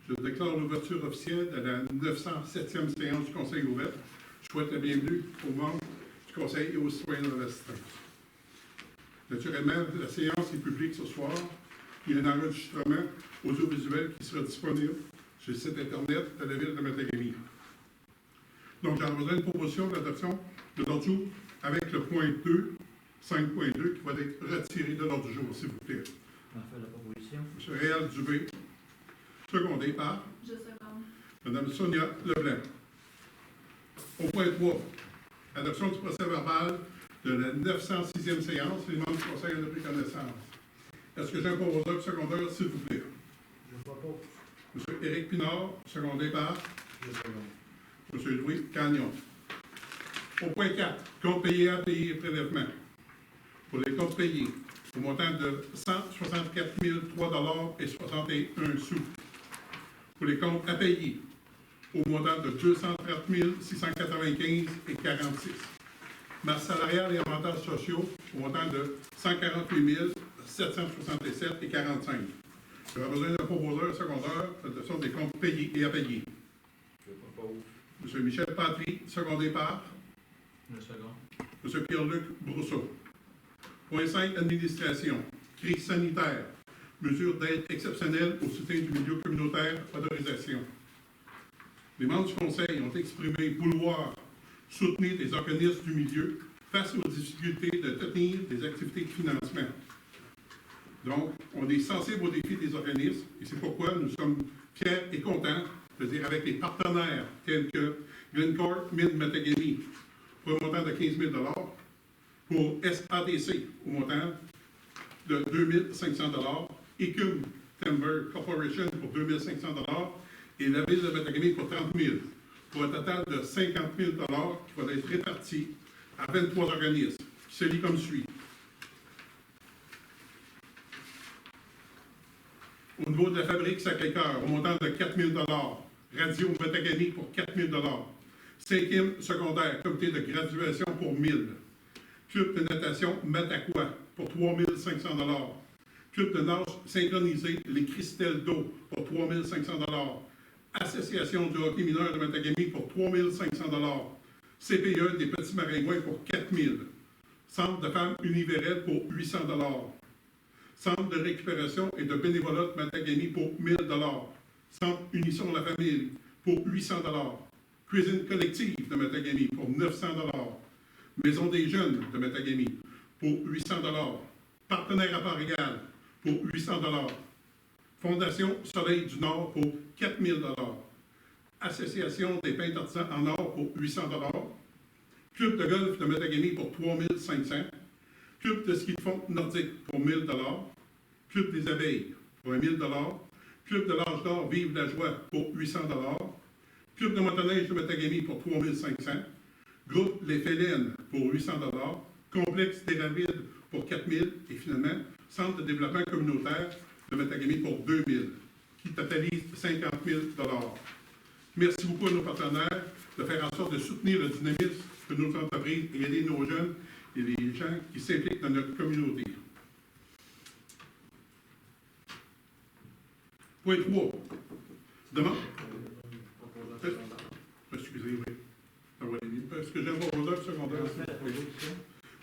Je déclare l'ouverture officielle de la 907e séance du Conseil ouvert. Je souhaite la bienvenue aux membres du Conseil et aux citoyens de l'assistance. Naturellement, la séance est publique ce soir. Il y a un enregistrement audiovisuel qui sera disponible sur le site Internet de la Ville de Matagami. Donc, j'en besoin d'une proposition d'adoption de l'ordre du jour avec le point 2, 5.2, qui va être retiré de l'ordre du jour, s'il vous plaît. On fait la proposition. M. Réal Dubé, secondé par Je seconde. Mme Sonia Leblanc. Au point 3, adoption du procès verbal de la 906e séance. Les membres du Conseil en ont pris connaissance. Est-ce que j'ai un proposeur secondaire, s'il vous plaît? Je propose. M. Éric Pinard, secondé par Je seconde. M. Louis Gagnon. Au point 4, comptes payés, à payer et prélèvements. Pour les comptes payés, au montant de 164 003 et 61 sous. Pour les comptes à payer, au montant de 230 695 et 46. Masse salariale et avantages sociaux, au montant de 148 767 et 45. J'aurais besoin d'un proposeur secondaire de des comptes payés et à payer. Je propose. M. Michel Patry, secondé par Je seconde. M. Pierre-Luc Brousseau. Point 5, administration. Crise sanitaire. Mesures d'aide exceptionnelles au soutien du milieu communautaire. Autorisation. Les membres du Conseil ont exprimé vouloir soutenir les organismes du milieu face aux difficultés de tenir des activités de financement. Donc, on est sensible aux défis des organismes et c'est pourquoi nous sommes fiers et contents de dire avec les partenaires tels que Glencore, Mine Matagami, pour un montant de 15 000 pour SADC au montant de 2 500 Ecum Timber Corporation pour 2 500 et la Ville de Matagami pour 30 000 pour un total de 50 000 qui va être réparti à 23 organismes, qui se lit comme suit. Au niveau de la fabrique Sacré-Cœur, au montant de 4 000 Radio Matagami pour 4 000 5e secondaire, comité de graduation pour 1 000 Club de natation Mataqua pour 3 500 Club de nage synchronisé Les Christelles d'eau pour 3 500 Association du hockey mineur de Matagami pour 3 500 CPE des Petits Maringouins pour 4 000 Centre de femmes Univerel pour 800 Centre de récupération et de bénévolat de Matagami pour 1 000 Centre Unisson la Famille pour 800 Cuisine collective de Matagami pour 900 Maison des jeunes de Matagami pour 800 Partenaire à part égale pour 800 Fondation Soleil du Nord pour 4 000 Association des peintres artisans en or pour 800 Club de golf de Matagami pour 3 500 Club de ski de fond nordique pour 1 000 Club des abeilles pour 1 000 Club de l'âge d'or Vive la joie pour 800 Club de motoneige de Matagami pour 3 500 Groupe Les Félines pour 800 Complexe Terraville pour 4 000 et finalement, Centre de développement communautaire de Matagami pour 2 000 qui totalise 50 000 Merci beaucoup à nos partenaires de faire en sorte de soutenir le dynamisme de nos entreprises et aider nos jeunes et les gens qui s'impliquent dans notre communauté. Point 3. Demande. Excusez, oui. Est-ce que j'ai un proposeur secondaire?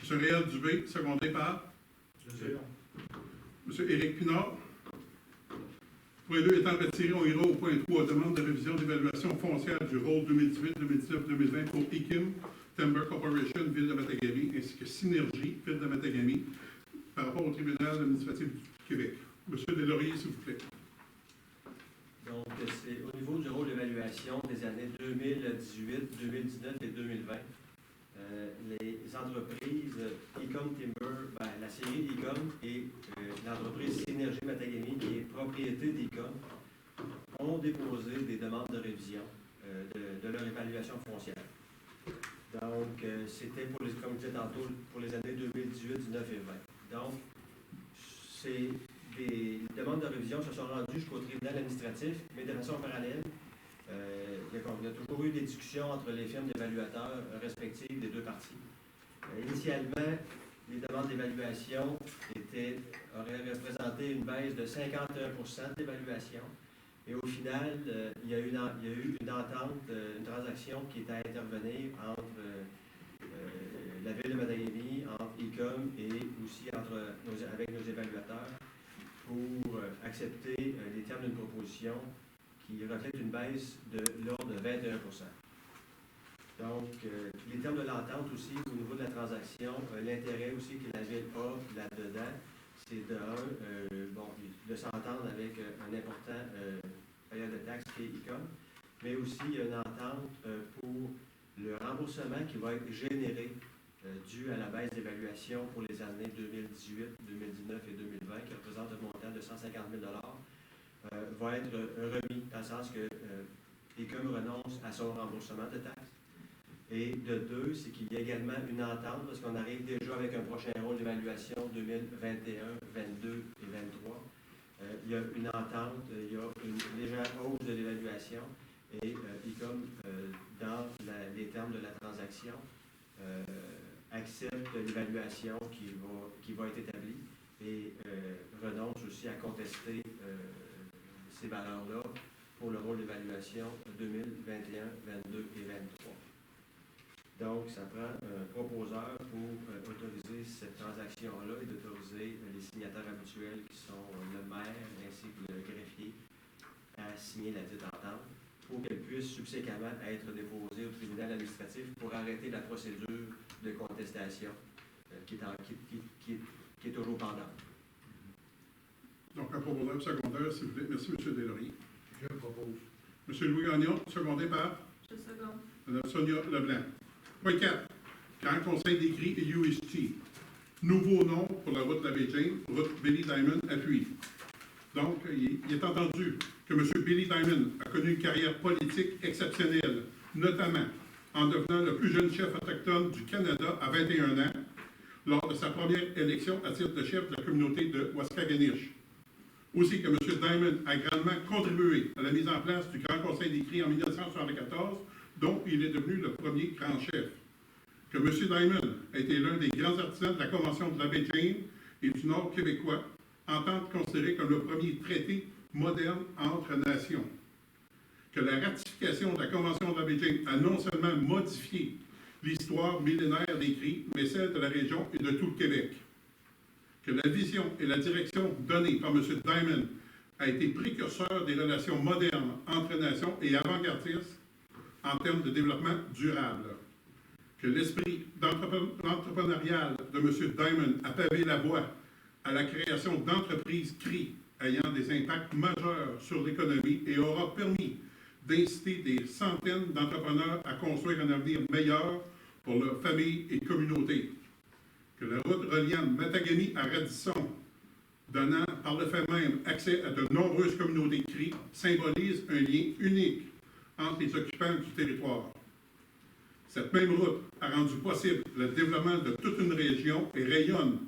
M. Réal Dubé, secondé par M. Éric Pinard. Point 2 étant retiré, on ira au point 3. Demande de révision d'évaluation foncière du rôle 2018, 2019, 2020 pour Ecum Timber Corporation, Ville de Matagami, ainsi que Synergie, Ville de Matagami, par rapport au tribunal administratif du Québec. M. Deslauriers, s'il vous plaît. Donc, c'est au niveau du rôle d'évaluation des années 2018, 2019 et 2020. Les entreprises Ecum Timber, la série Ecum et l'entreprise Synergie Matagami, qui est propriété d'Ecum, ont déposé des demandes de révision de leur évaluation foncière. Donc, c'était, comme je disais tantôt, pour les années 2018, 19 et 20. Donc, des demandes de révision se sont rendues jusqu'au tribunal administratif, mais de façon parallèle. Il y a toujours eu des discussions entre les firmes d'évaluateurs respectives des deux parties. Initialement, les demandes d'évaluation auraient représenté une baisse de 51% d'évaluation. Et au final, il y a eu une entente, une transaction qui était à intervenir entre la Ville de Matagami, entre ICOM et aussi avec nos évaluateurs pour accepter les termes d'une proposition qui reflète une baisse de l'ordre de 21 %. Donc, les termes de l'entente aussi, au niveau de la transaction, l'intérêt aussi que la Ville a là-dedans, c'est de s'entendre avec un important payeur de taxes qui est ICOM, mais aussi il y a une entente pour le remboursement qui va être généré dû à la baisse d'évaluation pour les années 2018, 2019 et 2020, qui représente un montant de 150 000 va être remis, dans le sens que ICOM renonce à son remboursement de taxes. Et de deux, c'est qu'il y a également une entente, parce qu'on arrive déjà avec un prochain rôle d'évaluation 2021, 22 et 23. Il y a une entente, il y a une légère hausse de l'évaluation et ICOM, dans les termes de la transaction, accepte l'évaluation qui va être établie et renonce aussi à contester ces valeurs-là pour le rôle d'évaluation 2021, 22 et 23. Donc, ça prend un proposeur pour autoriser cette transaction-là et d'autoriser les signataires habituels qui sont le maire ainsi que le greffier à signer la dite entente pour qu'elle puisse subséquemment être déposée au tribunal administratif pour arrêter la procédure de contestation qui est toujours pendante. Donc, un proposeur secondaire, s'il vous plaît. Merci, M. Deslauriers. Je propose. M. Louis Gagnon, secondé par Je seconde. Mme Sonia Leblanc. Point 4. Grand Conseil d'écrit et UST. Nouveau nom pour la route de la Baie-James, route Billy Diamond appui. Donc, il est entendu que M. Billy Diamond a connu une carrière politique exceptionnelle, notamment en devenant le plus jeune chef autochtone du Canada à 21 ans, lors de sa première élection à titre de chef de la communauté de Waskaganish. Aussi que M. Diamond a grandement contribué à la mise en place du Grand Conseil d'écrit en 1974, dont il est devenu le premier grand chef. Que M. Diamond a été l'un des grands artisans de la Convention de la Baie-James et du Nord québécois, entente considérée comme le premier traité moderne entre nations. Que la ratification de la Convention de la Baie-James a non seulement modifié l'histoire millénaire des cris, mais celle de la région et de tout le Québec. Que la vision et la direction donnée par M. Diamond a été précurseur des relations modernes entre nations et avant-gardistes en termes de développement durable. Que l'esprit entrepreneurial de M. Diamond a pavé la voie à la création d'entreprises CRI ayant des impacts majeurs sur l'économie et aura permis d'inciter des centaines d'entrepreneurs à construire un avenir meilleur pour leurs familles et communautés. Que la route reliant Matagami à Radisson, donnant par le fait même accès à de nombreuses communautés CRI, symbolise un lien unique entre les occupants du territoire. Cette même route a rendu possible le développement de toute une région et rayonne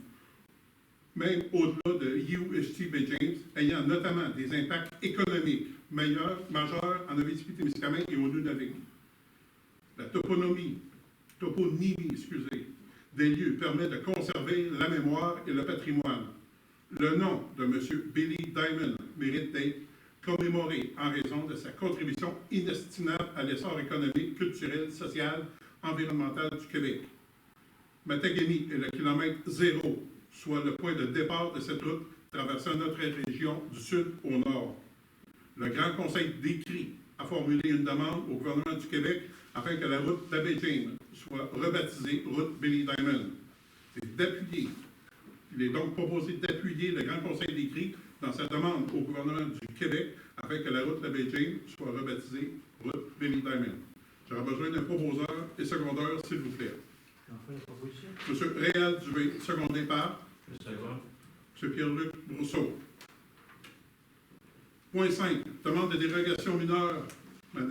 même au-delà de UST Baie-James, ayant notamment des impacts économiques majeurs en Abitibi-Témiscamingue et au Nunavik. La toponymie des lieux permet de conserver la mémoire et le patrimoine. Le nom de M. Billy Diamond mérite d'être commémoré en raison de sa contribution inestimable à l'essor économique, culturel, social, environnemental du Québec. Matagami est le kilomètre zéro, soit le point de départ de cette route traversant notre région du sud au nord. Le Grand Conseil d'écrit a formulé une demande au gouvernement du Québec afin que la route de la Baie-James soit rebaptisée route Billy Diamond. Il est donc proposé d'appuyer le Grand Conseil d'écrit dans sa demande au gouvernement du Québec afin que la route de la Baie-James soit rebaptisée route Billy Diamond. J'aurai besoin d'un proposeur et secondaire, s'il vous plaît. J'en fais la proposition. M. Réal Dubé, secondé par Je seconde. M. Pierre-Luc Brousseau. Point 5. Demande de dérogation mineure. M.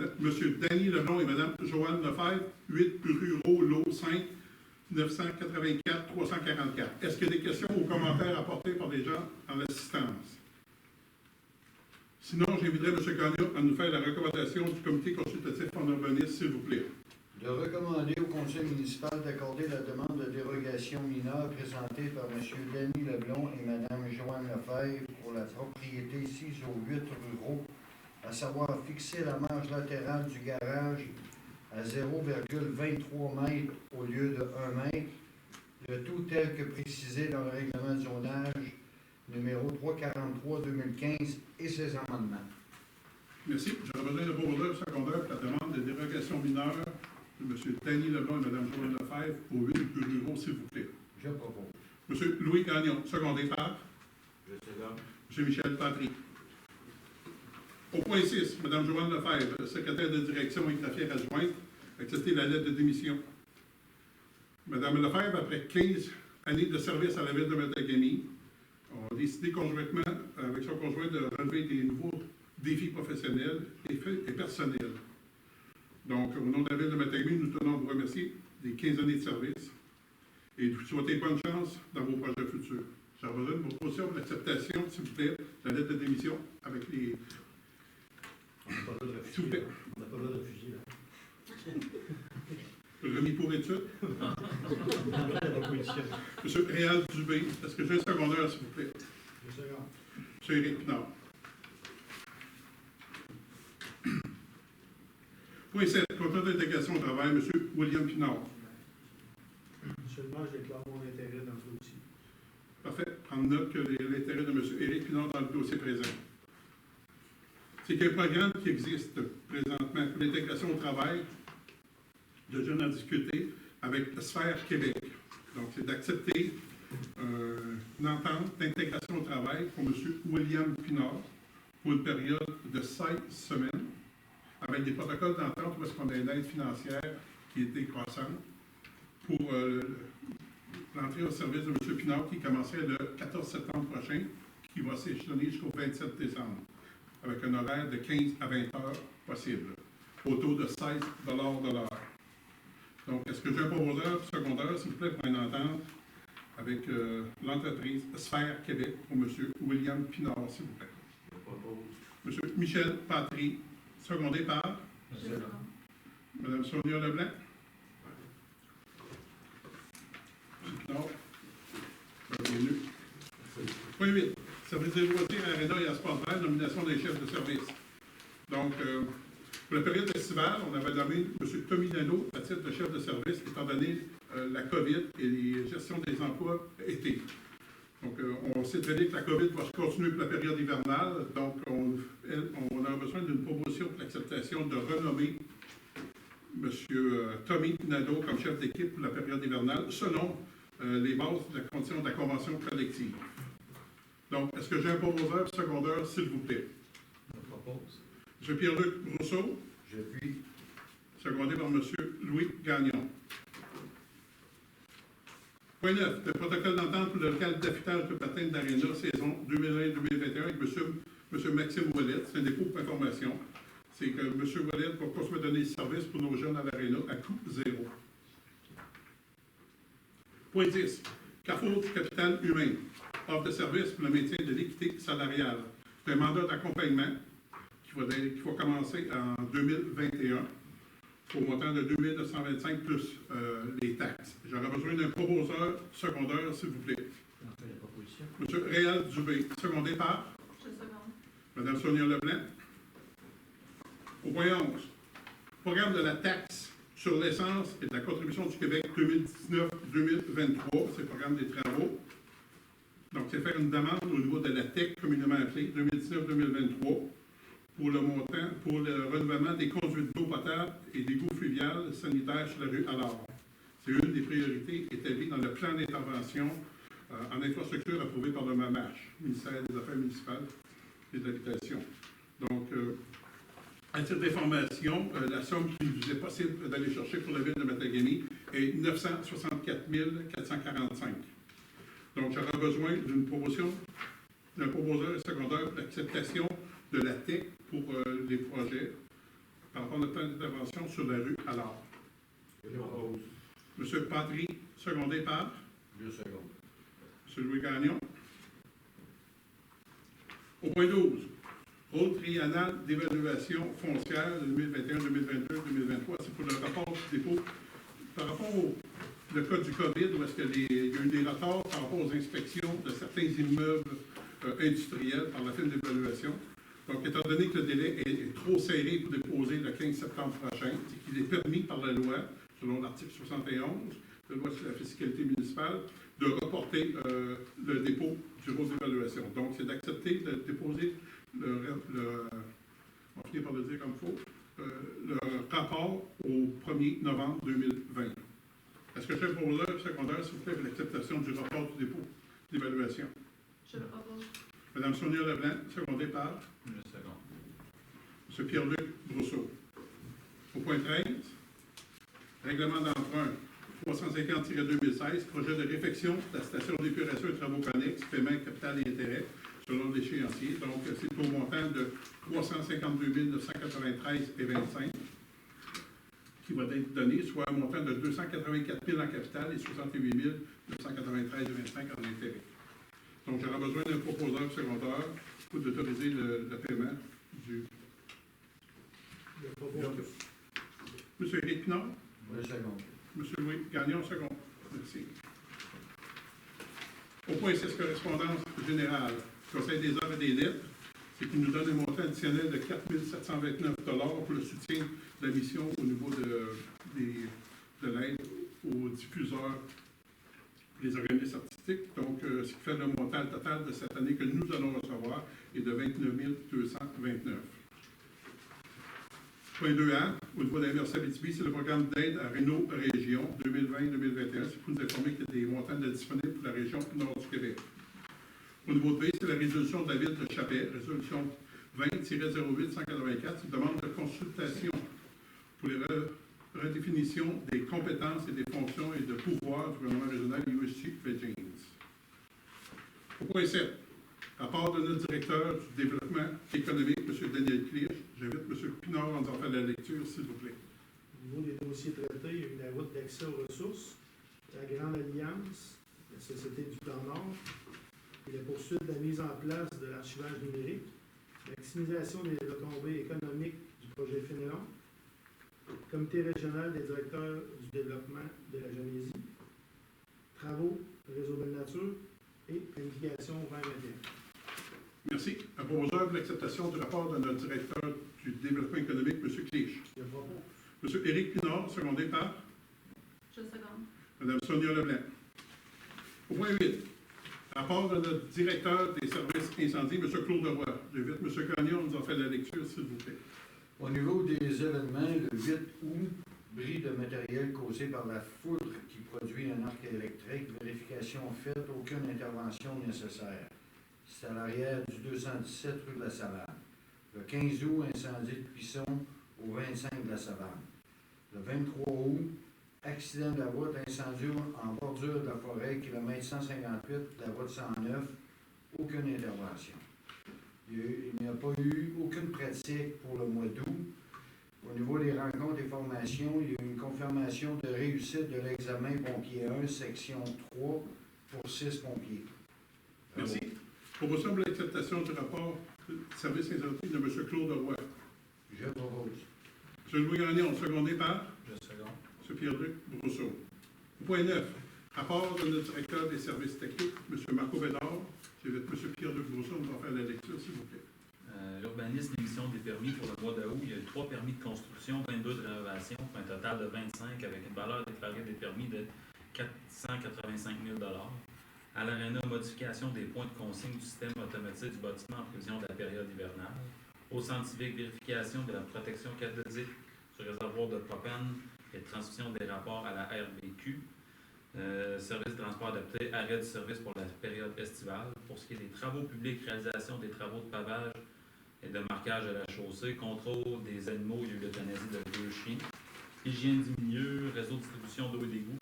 Danny Leblond et Mme Joanne Lefebvre, 8 rue Lot 5, 984 344. Est-ce qu'il y a des questions ou commentaires apportés par des gens en assistance? Sinon, j'inviterai M. Gagnon à nous faire la recommandation du comité consultatif en urbanisme, s'il vous plaît. De recommander au conseil municipal d'accorder la demande de dérogation mineure présentée par M. Danny Leblond et Mme Joanne Lefebvre pour la propriété 6 au 8 rue Roux à savoir fixer la marge latérale du garage à 0,23 mètres au lieu de 1 mètre, le tout tel que précisé dans le règlement de zonage numéro 343-2015 et ses amendements. Merci. J'aurais besoin de proposeur secondaire pour la demande de dérogation mineure de M. Danny Leblanc et Mme Joëlle Lefebvre aux 8 bureaux, s'il vous plaît. Je propose. M. Louis Gagnon, secondé par Je second. M. Michel Patry. Au point 6, Mme Joëlle Lefebvre, secrétaire de direction et greffière adjointe, a accepté la lettre de démission. Mme Lefebvre, après 15 années de service à la ville de Matagami, a décidé conjointement avec son conjoint de relever des nouveaux défis professionnels et personnels. Donc, au nom de la ville de Matagami, nous tenons à vous remercier des 15 années de service et de vous souhaiter bonne chance dans vos projets futurs. J'ai besoin de vos propositions pour l'acceptation, s'il vous plaît, de la lettre de démission avec les... On n'a pas le droit de S'il vous plaît. refuser. On n'a pas le droit de refuser, là. Remis pour étude. On a la proposition. Monsieur Réal Dubé, est-ce que j'ai un secondaire, s'il vous plaît? Je second. Monsieur Éric Pinard. Point 7, contrat d'intégration au travail, monsieur William Pinard. Seulement, je déclare mon intérêt dans ce dossier. Parfait. Prendre note que l'intérêt de monsieur Éric Pinard dans le dossier présent. C'est qu'il y a un programme qui existe présentement pour l'intégration au travail de jeunes en difficulté avec Sphère Québec. Donc, c'est d'accepter une entente d'intégration au travail pour M. William Pinard pour une période de 16 semaines, avec des protocoles d'entente où est-ce qu'on a une aide financière qui était croissante pour l'entrée au service de M. Pinard qui commencerait le 14 septembre prochain, qui va s'échelonner jusqu'au 27 décembre, avec un horaire de 15 à 20 heures possible, au taux de 16 de l'heure. Donc, est-ce que j'ai un proposeur secondaire, s'il vous plaît, pour une entente avec l'entreprise Sphère Québec pour M. William Pinard, s'il vous plaît? Je propose. M. Michel Patry, secondé par Je second. Mme Sonia Leblanc. M. Pinard. Bienvenue. Point 8. Service des loisirs à Arena et à Sport Vert, nomination des chefs de service. Donc, pour la période estivale, on avait nommé M. Tommy Nadeau à titre de chef de service, étant donné la COVID et les gestions des emplois été. Donc, on s'est donné que la COVID va se continuer pour la période hivernale. Donc, on a besoin d'une proposition pour l'acceptation de renommer M. Tommy Nadeau comme chef d'équipe pour la période hivernale, selon les bases de la condition de la convention collective. Donc, est-ce que j'ai un proposeur secondaire, s'il vous plaît? Je propose. M. Pierre-Luc Rousseau, Je puis. secondé par M. Louis Gagnon. Point 9. Le protocole d'entente pour le local d'affûtage de patins d'Arena, saison 2020-2021, avec M. Maxime Ouellet. C'est un dépôt pour information. C'est que M. Ouellet va continuer à donner ce service pour nos jeunes à l'Arena à coût zéro. Point 10. Carrefour du capital humain. Offre de service pour le maintien de l'équité salariale. C'est un mandat d'accompagnement qui va commencer en 2021 au montant de 2225 plus les taxes. J'aurais besoin d'un proposeur secondaire, s'il vous plaît. On fait la proposition. M. Réal Dubé, secondé par Je seconde. Mme Sonia Leblanc. Au point 11, programme de la taxe sur l'essence et de la contribution du Québec 2019-2023, c'est le programme des travaux. Donc, c'est faire une demande au niveau de la TEC, communément appelée 2019-2023, pour le montant, pour le renouvellement des conduites d'eau potable et d'égouts fluviales sanitaires sur la rue Allard. C'est une des priorités établies dans le plan d'intervention en infrastructure approuvé par le MAMACH, ministère des Affaires municipales et de l'Habitation. Donc, à titre d'information, la somme qui nous est possible d'aller chercher pour la ville de Matagami est 964 445. Donc, j'aurai besoin d'une proposition, d'un proposeur secondaire pour l'acceptation de la TEC pour les projets par rapport au plan d'intervention sur la rue Allard. Je propose. M. Patry, secondé par Je second. M. Louis Gagnon. Au point 12, rôle triennal d'évaluation foncière de 2021, 2022, 2023, c'est pour le rapport du dépôt. Par rapport au le cas du COVID, où est-ce qu'il y a eu des retards par rapport aux inspections de certains immeubles industriels par la firme d'évaluation. Donc, étant donné que le délai est trop serré pour déposer le 15 septembre prochain, c'est qu'il est permis par la loi, selon l'article 71 de la loi sur la fiscalité municipale, de reporter le dépôt du bureau d'évaluation. Donc, c'est d'accepter de déposer on va finir par le dire comme il faut, le rapport au 1er novembre 2020. Est-ce que je fais pour l'heure secondaire, s'il vous plaît, pour l'acceptation du rapport du dépôt d'évaluation? Je le propose. Madame Sonia Leblanc, secondée par Le second. M. Pierre-Luc Brousseau. Au point 13, règlement d'emprunt 350-2016, projet de réfection de la station d'épuration et travaux connexes, paiement, capital et intérêt, selon l'échéancier. Donc, c'est au montant de 352 993,25 qui va être donné, soit un montant de 284 000 en capital et 68 993,25 en intérêt. Donc, j'aurai besoin d'un proposeur secondaire pour autoriser le paiement du... Je propose. M. Éric Pinard, Le second. M. Louis Gagnon, second. Merci. Au point 6, correspondance générale. Conseil des heures et des lettres, c'est qu'il nous donne un montant additionnel de 4 729 pour le soutien de la mission au niveau de l'aide aux diffuseurs, les organismes artistiques. Donc, ce qui fait le montant total de cette année que nous allons recevoir est de 29 229. Point 2A, au niveau de la MRC Abitibi, c'est le programme d'aide à Réno Région 2020-2021. C'est pour nous informer qu'il y a des montants disponibles pour la région nord du Québec. Au niveau de B, c'est la résolution de la ville de Chapelle, résolution 20-08-184, une demande de consultation pour les redéfinitions des compétences et des fonctions et de pouvoirs du gouvernement régional USC Virgins. Au point 7, rapport de notre directeur du développement économique, M. Daniel Clich. J'invite M. Pinard à nous en faire la lecture, s'il vous plaît. Au niveau des dossiers traités, il y a eu la route d'accès aux ressources, la Grande Alliance, la Société du Plan Nord, et la poursuite de la mise en place de l'archivage numérique, maximisation des retombées économiques du projet Fénéron, Comité régional des directeurs du développement de la Genésie, travaux, réseau Belle Nature et planification 2021. Merci. Un proposeur pour l'acceptation du rapport de notre directeur du développement économique, M. Clich. Je propose. M. Éric Pinard, secondé par Je seconde. Mme Sonia Leblanc. Au point 8, rapport de notre directeur des services incendies, M. Claude Leroy. J'invite M. Gagnon à nous en faire la lecture, s'il vous plaît. Au niveau des événements, le 8 août, bris de matériel causé par la foudre qui produit un arc électrique, vérification faite, aucune intervention nécessaire. C'est à l'arrière du 217 rue de la Savane. Le 15 août, incendie de Pisson au 25 de la Savane. Le 23 août, accident de la route, incendie en bordure de la forêt, kilomètre 158 de la route 109, aucune intervention. Il n'y a pas eu aucune pratique pour le mois d'août. Au niveau des rencontres et formations, il y a eu une confirmation de réussite de l'examen pompier 1, section 3, pour 6 pompiers. Merci. Proposition pour l'acceptation du rapport du service incendie de M. Claude Leroy. Je propose. M. Louis Gagnon, secondé par Le second. M. Pierre-Luc Brousseau. Au point 9, rapport de notre directeur des services techniques, M. Marco Bédard. J'invite M. Pierre-Luc Brousseau à nous en faire la lecture, s'il vous plaît. L'urbanisme, l'émission des permis pour le mois d'août, il y a eu 3 permis de construction, 22 de rénovation, pour un total de 25 avec une valeur déclarée des permis de 485 000 À l'ARENA, modification des points de consigne du système automatique du bâtiment en prévision de la période hivernale. Au centre civique, vérification de la protection cathodique du réservoir de propane et transmission des rapports à la RBQ. Service de transport adapté, arrêt du service pour la période estivale. Pour ce qui est des travaux publics, réalisation des travaux de pavage et de marquage à la chaussée, contrôle des animaux, il y a eu l'euthanasie de 2 chiens, hygiène du milieu, réseau de distribution d'eau et d'égouts,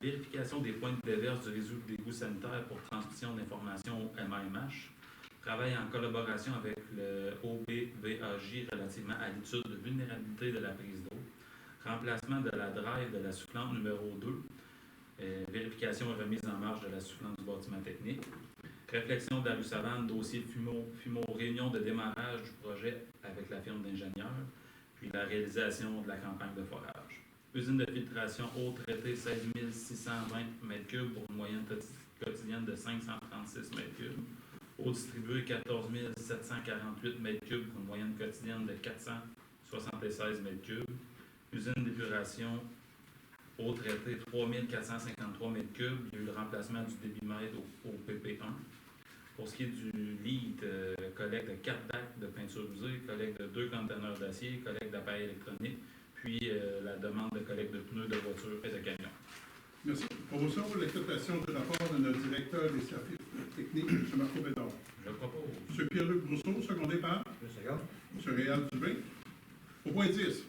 vérification des points de déverse du réseau d'égouts sanitaires pour transmission d'informations au MAMH, travail en collaboration avec le OBVAJ relativement à l'étude de vulnérabilité de la prise d'eau, remplacement de la drive de la soufflante numéro 2, vérification et remise en marche de la soufflante du bâtiment technique, réflexion de la rue Savane, dossier FUMO, réunion de démarrage du projet avec la firme d'ingénieurs, puis la réalisation de la campagne de forage. Usine de filtration eau traitée, 16 620 m3 pour une moyenne quotidienne de 536 m3. Eau distribuée, 14 748 mètres cubes pour une moyenne quotidienne de 476 mètres cubes. Usine d'épuration, eau traitée, 3 453 mètres cubes. Il y a eu le remplacement du débitmètre au PP1. Pour ce qui est du lead, collecte de 4 bacs de peinture usée, collecte de 2 conteneurs d'acier, collecte d'appareils électroniques, puis la demande de collecte de pneus de voitures et de camions. Merci. Promotion pour l'acceptation du rapport de notre directeur des services techniques, M. Marco Bédard. Je propose. M. Pierre-Luc Brousseau, secondé par M. Réal Dubé. Au point 10,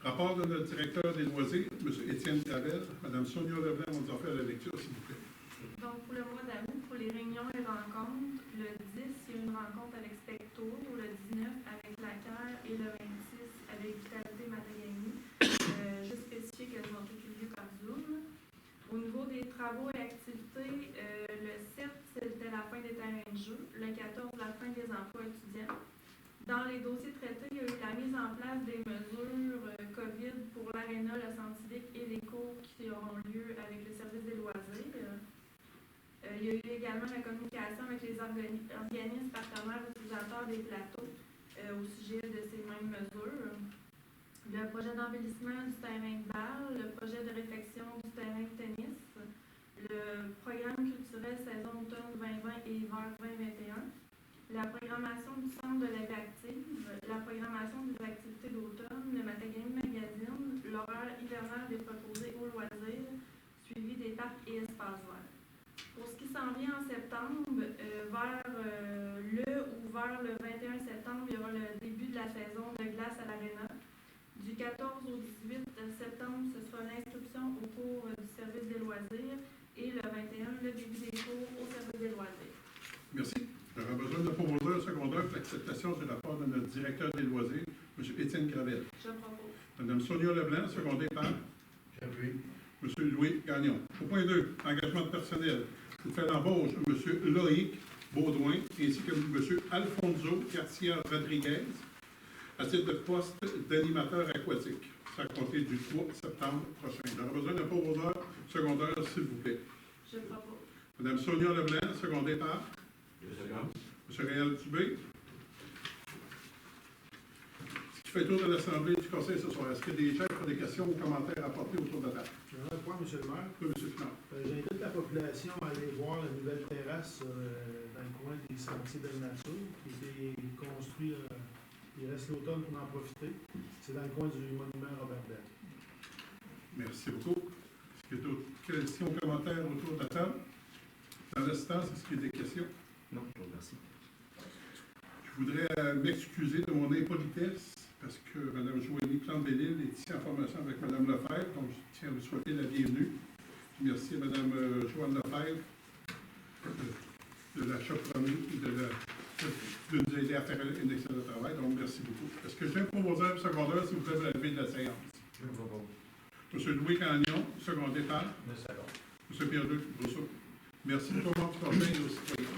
rapport de notre directeur des loisirs, M. Étienne Gravel. Mme Sonia Leblanc va nous en faire la lecture, s'il vous plaît. Donc, pour le mois d'août, pour les réunions et rencontres, le 10, il y a une rencontre avec Specto, le 19 avec Lacaire et le 26 avec Vitalité Matagami. Juste spécifier qu'elles ont toutes eu lieu par Zoom. Au niveau des travaux et activités, le 7, c'était la fin des terrains de jeu. Le 14, la fin des emplois étudiants. Dans les dossiers traités, il y a eu la mise en place des mesures COVID pour l'aréna, le centre civique et les cours qui auront lieu avec le service des loisirs. Il y a eu également la communication avec les organismes partenaires utilisateurs des plateaux au sujet de ces mêmes mesures. Le projet d'embellissement du terrain de balle, le projet de réfection du terrain de tennis, le programme culturel saison automne 2020 et hiver 2021, la programmation du centre de la vie active, la programmation des activités d'automne, le Matagami Magazine, l'horaire hivernal des proposés aux loisirs, suivi des parcs et espaces verts. Pour ce qui s'en vient en septembre, vers le 21 septembre, il y aura le début de la saison de glace à l'aréna. Du 14 au 18 septembre, ce sera l'inscription au cours du service des loisirs et le 21, le début des cours au service des loisirs. Merci. J'aurais besoin de promoteur secondaire pour l'acceptation du rapport de notre directeur des loisirs, M. Étienne Gravel. Je propose. Mme Sonia Leblanc, secondée par J'appuie. M. Louis Gagnon. Au point 2, engagement de personnel. Il fait l'embauche de M. Loïc Baudouin ainsi que M. Alfonso Garcia Rodriguez à titre de poste d'animateur aquatique. Ça a compté du 3 septembre prochain. J'aurais besoin d'un promoteur secondaire, s'il vous plaît. Je propose. Mme Sonia Leblanc, secondée par M. Réal Dubé. Ce qui fait tour de l'Assemblée du Conseil ce soir. Est-ce que des chefs ont des questions ou commentaires à apporter autour de la table? J'aimerais un point, M. le maire. Oui, M. Finard. J'invite la population à aller voir la nouvelle terrasse dans le coin des sentiers de la nature qui a été construite. Il reste l'automne pour en profiter. C'est dans le coin du monument Robert Bell. Merci beaucoup. Est-ce qu'il y a d'autres questions ou commentaires autour de la table? Dans l'assistance, est-ce qu'il y a des questions? Non, je vous remercie. Je voudrais m'excuser de mon impolitesse parce que Mme Joanie Plante-Bellil est ici en formation avec Mme Lefebvre, donc je tiens à vous souhaiter la bienvenue. Merci à Mme Joanne Lefebvre de la chaperonner et de nous aider à faire un excellent travail, donc merci beaucoup. Est-ce que j'ai un promoteur secondaire, s'il vous plaît, à la de la séance? Je vous propose. M. Louis Gagnon, secondé par M. Pierre-Luc Brousseau. Merci pour votre conseil aux citoyens.